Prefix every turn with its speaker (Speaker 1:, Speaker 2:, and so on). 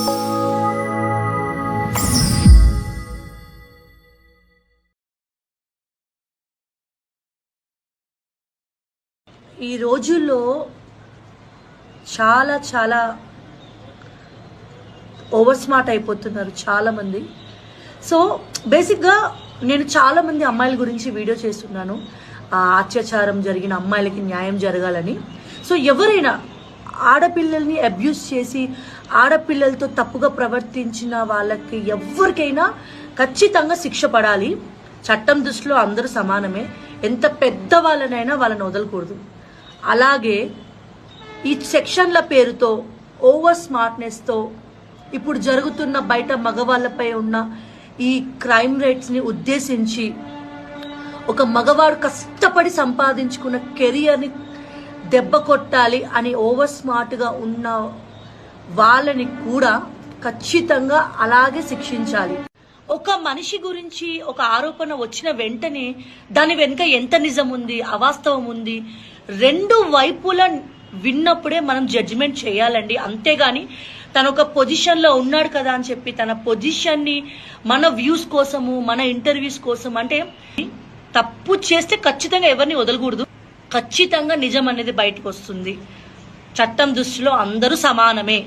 Speaker 1: ఈ రోజుల్లో చాలా చాలా ఓవర్ స్మార్ట్ అయిపోతున్నారు చాలామంది. సో బేసిక్గా నేను చాలామంది అమ్మాయిల గురించి వీడియో చేస్తున్నాను, అత్యాచారం జరిగిన అమ్మాయిలకి న్యాయం జరగాలని. సో ఎవరైనా ఆడపిల్లల్ని అబ్యూస్ చేసి ఆడపిల్లలతో తప్పుగా ప్రవర్తించిన వాళ్ళకి ఎవరికైనా ఖచ్చితంగా శిక్ష పడాలి. చట్టం దృష్టిలో అందరూ సమానమే, ఎంత పెద్ద వాళ్ళనైనా వాళ్ళని వదలకూడదు. అలాగే ఈ సెక్షన్ల పేరుతో ఓవర్ స్మార్ట్నెస్తో ఇప్పుడు జరుగుతున్న బయట మగవాళ్ళపై ఉన్న ఈ క్రైమ్ రేట్స్ని ఉద్దేశించి ఒక మగవాడు కష్టపడి సంపాదించుకున్న కెరియర్ని దెబ్బ కొట్టాలి అని ఓవర్ స్మార్ట్గా ఉన్న వాళ్ళని కూడా ఖచ్చితంగా అలాగే శిక్షించాలి. ఒక మనిషి గురించి ఒక ఆరోపణ వచ్చిన వెంటనే దాని వెనుక ఎంత నిజం ఉంది, అవాస్తవం ఉంది, రెండు వైపుల విన్నప్పుడే మనం జడ్జిమెంట్ చేయాలండి. అంతేగాని తన ఒక పొజిషన్లో ఉన్నాడు కదా అని చెప్పి తన పొజిషన్ని మన వ్యూస్ కోసము, మన ఇంటర్వ్యూస్ కోసం, అంటే తప్పు చేస్తే ఖచ్చితంగా ఎవరిని వదలకూడదు. ఖచ్చితంగా నిజం అనేది బయటకు వస్తుంది. చట్టం దృష్టిలో అందరూ సమానమే.